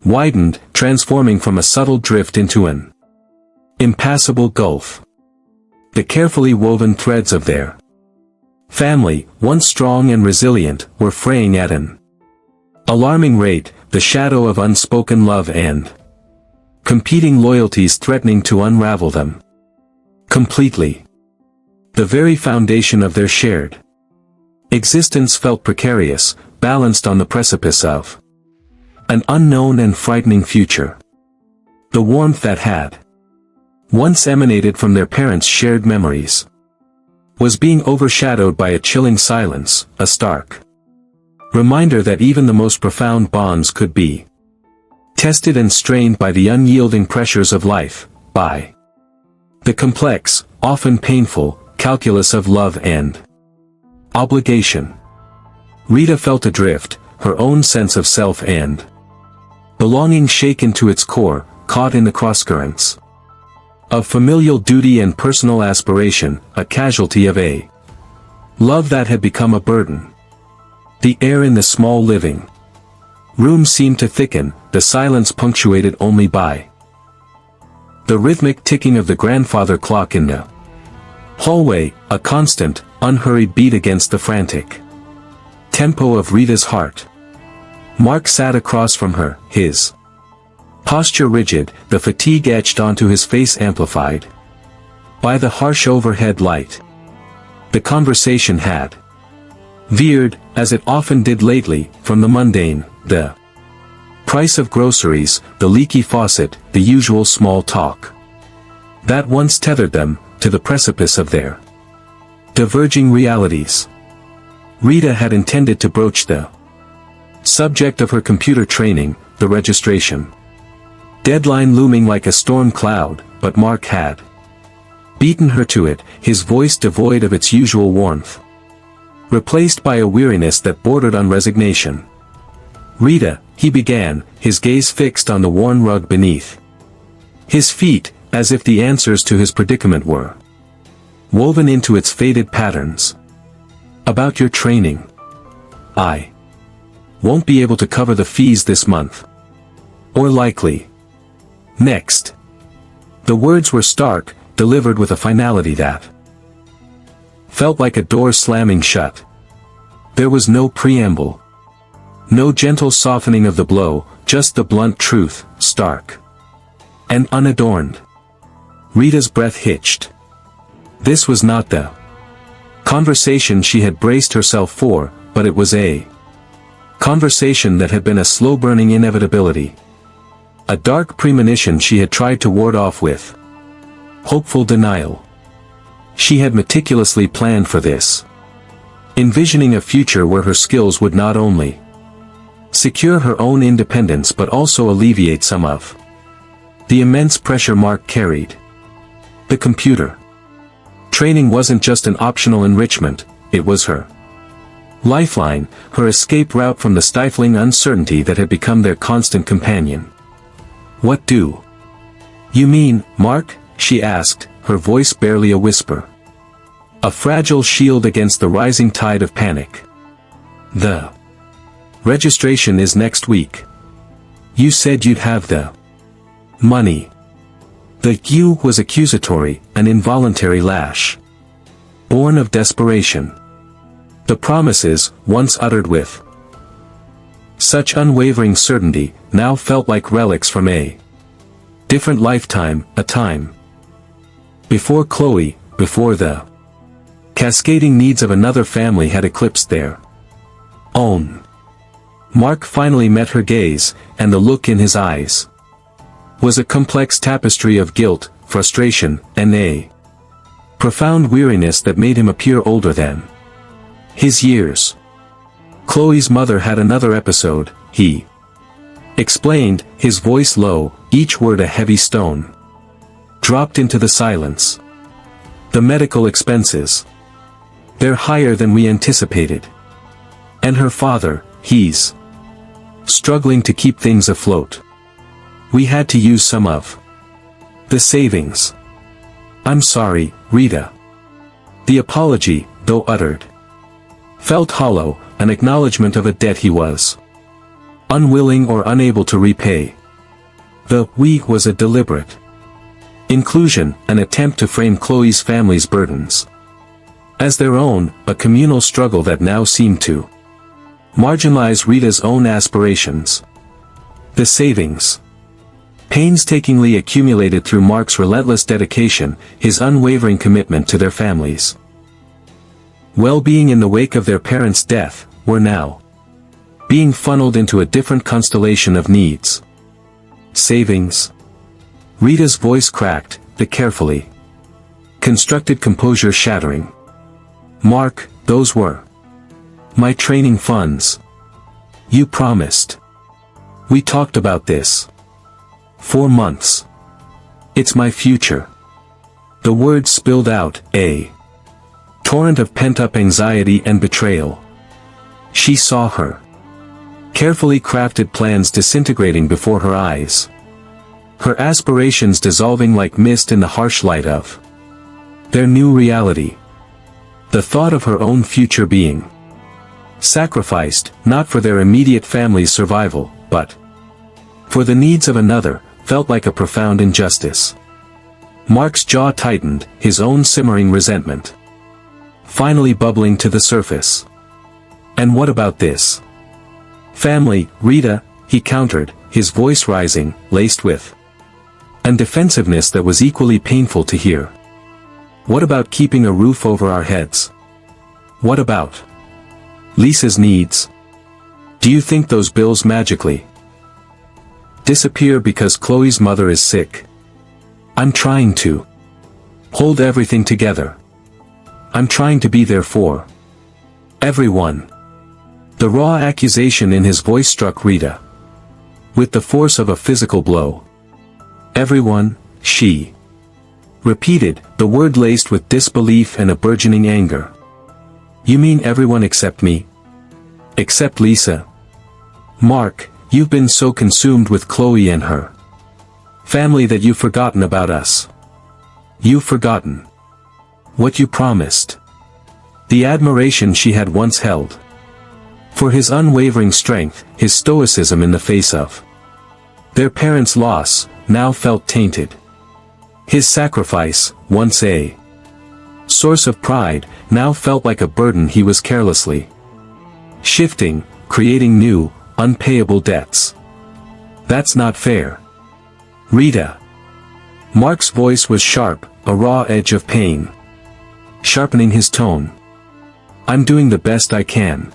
widened, transforming from a subtle drift into an impassable gulf. The carefully woven threads of their family, once strong and resilient, were fraying at an alarming rate, the shadow of unspoken love and competing loyalties threatening to unravel them completely. The very foundation of their shared existence felt precarious, balanced on the precipice of an unknown and frightening future. The warmth that had once emanated from their parents' shared memories was being overshadowed by a chilling silence, a stark reminder that even the most profound bonds could be tested and strained by the unyielding pressures of life, by the complex, often painful, calculus of love and obligation. Rita felt adrift, her own sense of self and belonging shaken to its core, caught in the crosscurrents of familial duty and personal aspiration, a casualty of a love that had become a burden. The air in the small living room seemed to thicken, the silence punctuated only by the rhythmic ticking of the grandfather clock in the hallway, a constant, unhurried beat against the frantic tempo of Rita's heart. Mark sat across from her, his posture rigid, the fatigue etched onto his face amplified by the harsh overhead light. The conversation had veered, as it often did lately, from the mundane, the price of groceries, the leaky faucet, the usual small talk that once tethered them, to the precipice of their diverging realities. Rita had intended to broach the subject of her computer training, the registration deadline looming like a storm cloud, but Mark had beaten her to it, his voice devoid of its usual warmth, replaced by a weariness that bordered on resignation. "Rita," he began, his gaze fixed on the worn rug beneath his feet, as if the answers to his predicament were woven into its faded patterns. "About your training. I won't be able to cover the fees this month. Or likely next." The words were stark, delivered with a finality that felt like a door slamming shut. There was no preamble, no gentle softening of the blow, just the blunt truth, stark and unadorned. Rita's breath hitched. This was not the conversation she had braced herself for, but it was a conversation that had been a slow-burning inevitability. A dark premonition she had tried to ward off with hopeful denial. She had meticulously planned for this, envisioning a future where her skills would not only secure her own independence but also alleviate some of the immense pressure Mark carried. The computer training wasn't just an optional enrichment, it was her lifeline, her escape route from the stifling uncertainty that had become their constant companion. "What do you mean, Mark?" she asked, her voice barely a whisper, a fragile shield against the rising tide of panic. "The registration is next week. You said you'd have the money." The "you" was accusatory, an involuntary lash born of desperation. The promises, once uttered with such unwavering certainty, now felt like relics from a different lifetime, a time before Chloe, before the cascading needs of another family had eclipsed their own. Mark finally met her gaze, and the look in his eyes was a complex tapestry of guilt, frustration, and a profound weariness that made him appear older than his years. Chloe's mother had another episode, he explained, his voice low, each word a heavy stone dropped into the silence. "The medical expenses. They're higher than we anticipated. And her father, he's struggling to keep things afloat. We had to use some of the savings." "I'm sorry, Rita." The apology, though uttered, felt hollow, an acknowledgement of a debt he was unwilling or unable to repay. The "we" was a deliberate inclusion, an attempt to frame Chloe's family's burdens as their own, a communal struggle that now seemed to marginalize Rita's own aspirations. The savings, painstakingly accumulated through Mark's relentless dedication, his unwavering commitment to their families' well-being in the wake of their parents' death, were now being funneled into a different constellation of needs. Savings. Rita's voice cracked, the carefully constructed composure shattering. Mark, those were my training funds. You promised. We talked about this. 4 months. It's my future. The words spilled out, a torrent of pent-up anxiety and betrayal. She saw her carefully crafted plans disintegrating before her eyes. Her aspirations dissolving like mist in the harsh light of their new reality. The thought of her own future being sacrificed, not for their immediate family's survival, but for the needs of another, felt like a profound injustice. Mark's jaw tightened, his own simmering resentment finally bubbling to the surface. And what about this family, Rita? He countered, his voice rising, laced with an defensiveness that was equally painful to hear. What about keeping a roof over our heads? What about Lisa's needs? Do you think those bills magically disappear because Chloe's mother is sick? I'm trying to hold everything together. I'm trying to be there for everyone. The raw accusation in his voice struck Rita with the force of a physical blow. Everyone, she repeated, the word laced with disbelief and a burgeoning anger. You mean everyone except me? Except Lisa? Mark, you've been so consumed with Chloe and her family that you've forgotten about us. You've forgotten what you promised. The admiration she had once held for his unwavering strength, his stoicism in the face of their parents' loss, now felt tainted. His sacrifice, once a source of pride, now felt like a burden he was carelessly shifting, creating new, unpayable debts. That's not fair. Rita. Mark's voice was sharp, a raw edge of pain sharpening his tone. I'm doing the best I can.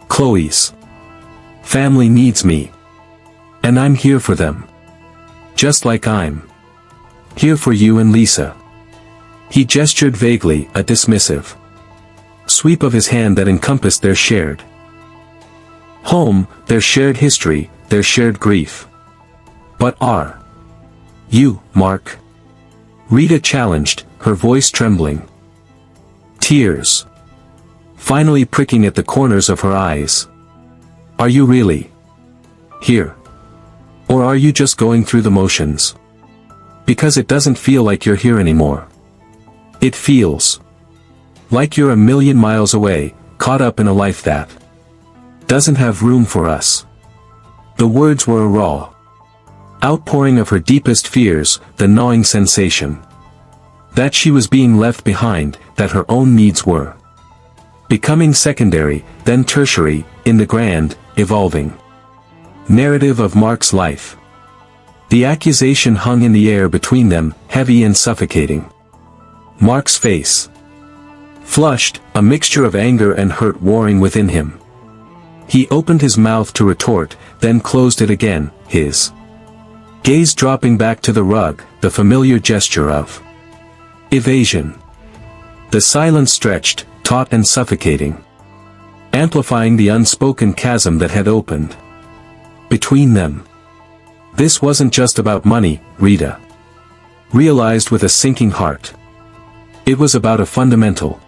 Chloe's family needs me. And I'm here for them. Just like I'm here for you and Lisa. He gestured vaguely, a dismissive sweep of his hand that encompassed their shared home, their shared history, their shared grief. But are you, Mark? Rita challenged, her voice trembling. Tears finally pricking at the corners of her eyes. Are you really here? Or are you just going through the motions? Because it doesn't feel like you're here anymore. It feels like you're a million miles away, caught up in a life that doesn't have room for us. The words were a raw outpouring of her deepest fears, the gnawing sensation that she was being left behind, that her own needs were becoming secondary, then tertiary, in the grand, evolving narrative of Mark's life. The accusation hung in the air between them, heavy and suffocating. Mark's face flushed, a mixture of anger and hurt warring within him. He opened his mouth to retort, then closed it again, his gaze dropping back to the rug, the familiar gesture of evasion. The silence stretched, taut and suffocating, amplifying the unspoken chasm that had opened between them. This wasn't just about money, Rita realized with a sinking heart. It was about a fundamental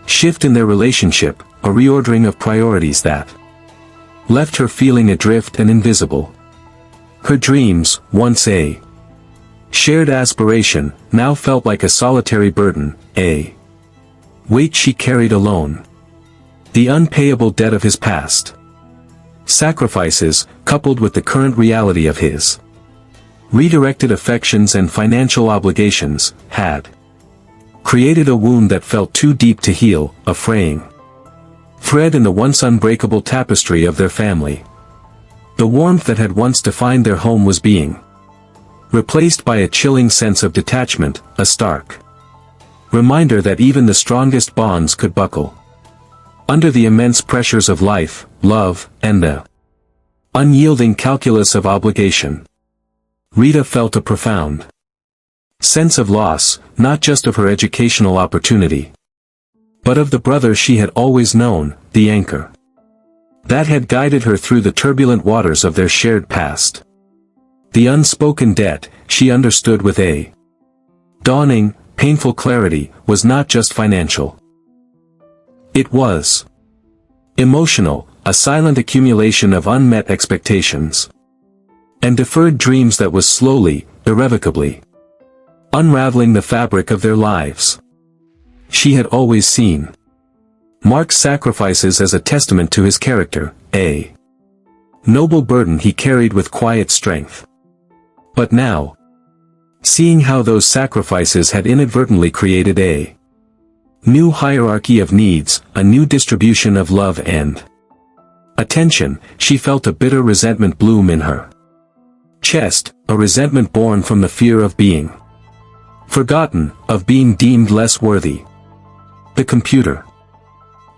shift in their relationship, a reordering of priorities that left her feeling adrift and invisible. Her dreams, once a shared aspiration, now felt like a solitary burden, a weight she carried alone. The unpayable debt of his past. Sacrifices, coupled with the current reality of his redirected affections and financial obligations, had created a wound that felt too deep to heal, a fraying thread in the once unbreakable tapestry of their family. The warmth that had once defined their home was being replaced by a chilling sense of detachment, a stark reminder that even the strongest bonds could buckle under the immense pressures of life, love, and the unyielding calculus of obligation. Rita felt a profound sense of loss, not just of her educational opportunity, but of the brother she had always known, the anchor that had guided her through the turbulent waters of their shared past. The unspoken debt, she understood with a dawning, painful clarity, was not just financial. It was emotional, a silent accumulation of unmet expectations and deferred dreams that was slowly, irrevocably unraveling the fabric of their lives. She had always seen Mark's sacrifices as a testament to his character, a noble burden he carried with quiet strength. But now, seeing how those sacrifices had inadvertently created a new hierarchy of needs, a new distribution of love and attention, she felt a bitter resentment bloom in her chest, a resentment born from the fear of being forgotten, of being deemed less worthy. The computer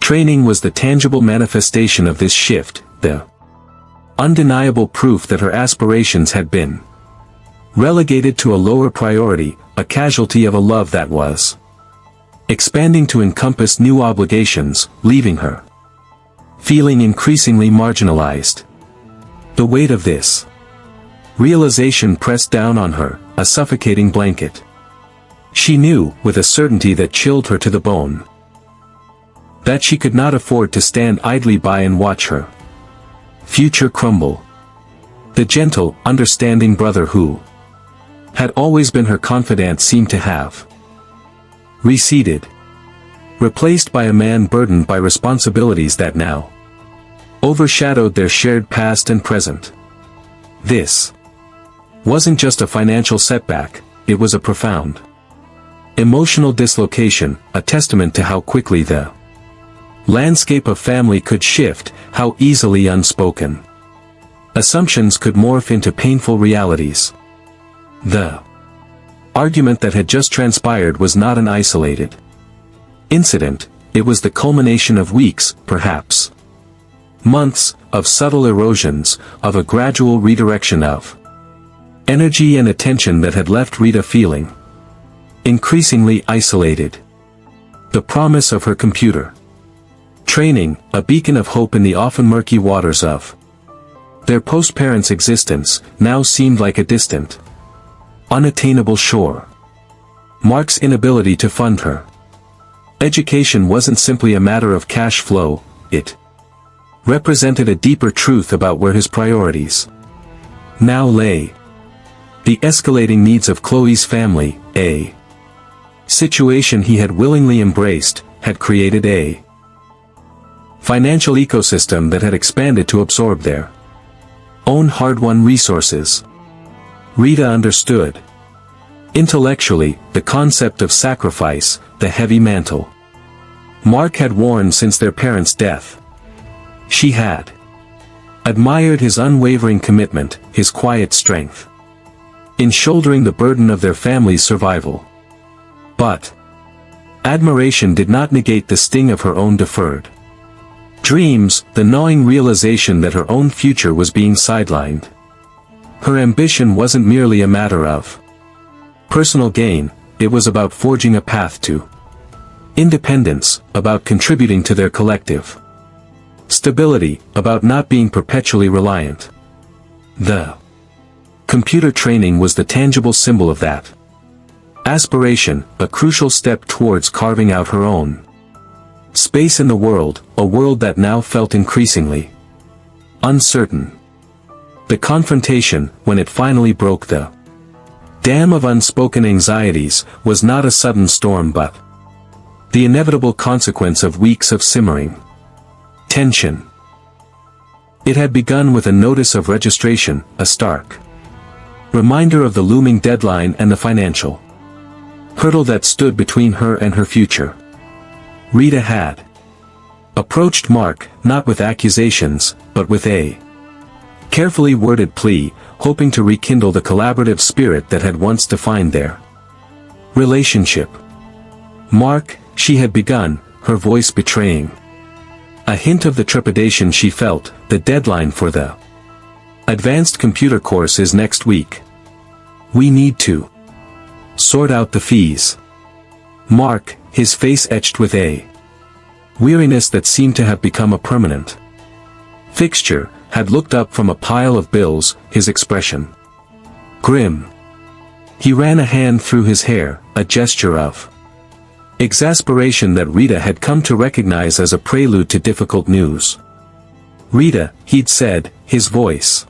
training was the tangible manifestation of this shift, the undeniable proof that her aspirations had been relegated to a lower priority, a casualty of a love that was expanding to encompass new obligations, leaving her feeling increasingly marginalized. The weight of this realization pressed down on her, a suffocating blanket. She knew, with a certainty that chilled her to the bone, that she could not afford to stand idly by and watch her future crumble. The gentle, understanding brother who had always been her confidant seemed to have receded, replaced by a man burdened by responsibilities that now overshadowed their shared past and present. This wasn't just a financial setback, it was a profound emotional dislocation, a testament to how quickly the landscape of family could shift, how easily unspoken assumptions could morph into painful realities. The argument that had just transpired was not an isolated incident, it was the culmination of weeks, perhaps months, of subtle erosions, of a gradual redirection of energy and attention that had left Rita feeling increasingly isolated. The promise of her computer training, a beacon of hope in the often murky waters of their post-parents' existence, now seemed like a distant, unattainable shore. Mark's inability to fund her education wasn't simply a matter of cash flow, it represented a deeper truth about where his priorities now lay. The escalating needs of Chloe's family, a situation he had willingly embraced, had created a financial ecosystem that had expanded to absorb their own hard-won resources. Rita understood intellectually the concept of sacrifice, the heavy mantle Mark had worn since their parents' death. She had admired his unwavering commitment, his quiet strength in shouldering the burden of their family's survival. But admiration did not negate the sting of her own deferred dreams, the gnawing realization that her own future was being sidelined. Her ambition wasn't merely a matter of personal gain, it was about forging a path to independence, about contributing to their collective stability, about not being perpetually reliant. The computer training was the tangible symbol of that aspiration, a crucial step towards carving out her own space in the world, a world that now felt increasingly uncertain. The confrontation, when it finally broke the dam of unspoken anxieties, was not a sudden storm but the inevitable consequence of weeks of simmering tension. It had begun with a notice of registration, a stark reminder of the looming deadline and the financial hurdle that stood between her and her future. Rita had approached Mark, not with accusations, but with a carefully worded plea, hoping to rekindle the collaborative spirit that had once defined their relationship. Mark, she had begun, her voice betraying a hint of the trepidation she felt. The deadline for the advanced computer course is next week. We need to sort out the fees. Mark, his face etched with a weariness that seemed to have become a permanent fixture, had looked up from a pile of bills, his expression grim. He ran a hand through his hair, a gesture of exasperation that Rita had come to recognize as a prelude to difficult news. Rita, he'd said, his voice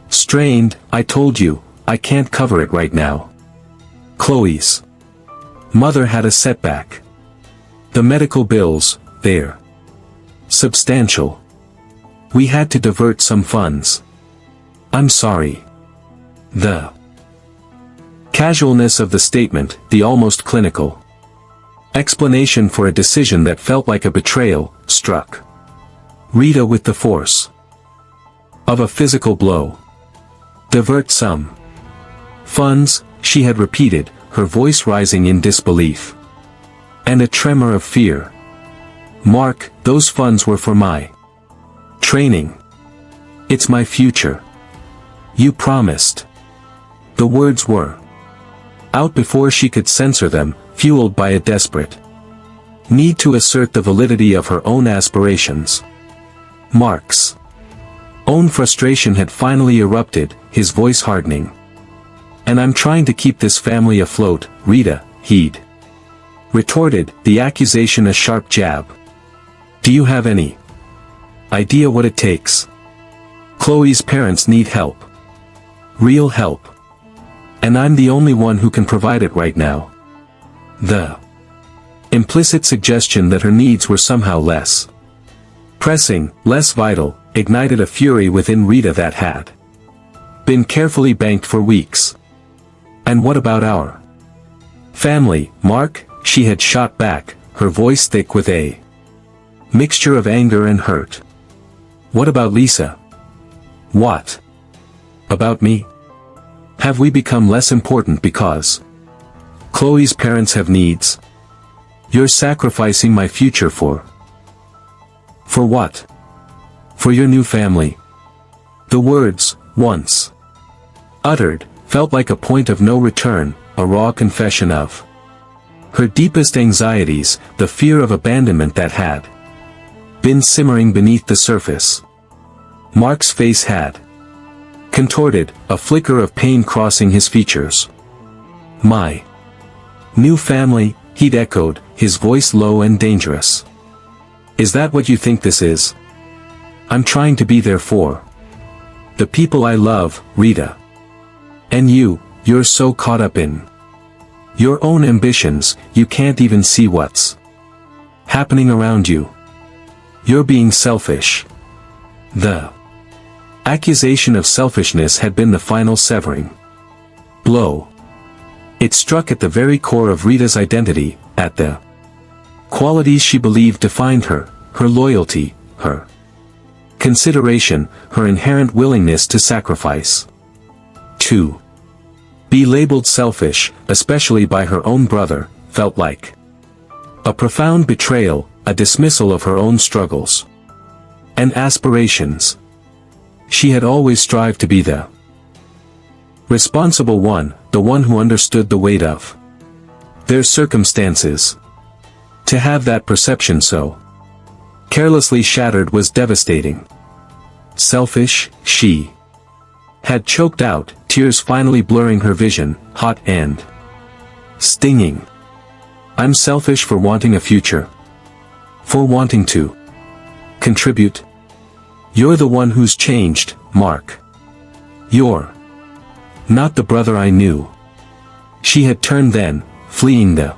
strained, I told you, I can't cover it right now. Chloe's mother had a setback. The medical bills, they're substantial. We had to divert some funds. I'm sorry. The casualness of the statement, the almost clinical explanation for a decision that felt like a betrayal, struck Rita with the force of a physical blow. Divert some funds, she had repeated, her voice rising in disbelief and a tremor of fear. Mark, those funds were for my training. It's my future. You promised. The words were out before she could censor them, fueled by a desperate need to assert the validity of her own aspirations. Mark's own frustration had finally erupted, his voice hardening. And I'm trying to keep this family afloat, Rita, he'd retorted, the accusation a sharp jab. Do you have any idea what it takes? Chloe's parents need help. Real help. And I'm the only one who can provide it right now. The implicit suggestion that her needs were somehow less pressing, less vital, ignited a fury within Rita that had been carefully banked for weeks. And what about our family, Mark? She had shot back, her voice thick with a mixture of anger and hurt. What about Lisa? What about me? Have we become less important because Chloe's parents have needs? You're sacrificing my future for what? For your new family. The words, once uttered, felt like a point of no return, a raw confession of her deepest anxieties, the fear of abandonment that had been simmering beneath the surface. Mark's face had contorted, a flicker of pain crossing his features. My new family, he'd echoed, his voice low and dangerous. Is that what you think this is? I'm trying to be there for the people I love, Rita. And you're so caught up in your own ambitions, you can't even see what's happening around you. You're being selfish. The accusation of selfishness had been the final severing blow. It struck at the very core of Rita's identity, at the qualities she believed defined her, her loyalty, her consideration, her inherent willingness to sacrifice. To be labeled selfish, especially by her own brother, felt like a profound betrayal, a dismissal of her own struggles and aspirations. She had always strived to be the responsible one, the one who understood the weight of their circumstances. To have that perception so carelessly shattered was devastating. Selfish, she had choked out, tears finally blurring her vision, hot and stinging. I'm selfish for wanting a future. For wanting to contribute. You're the one who's changed, Mark. You're not the brother I knew. She had turned then, fleeing the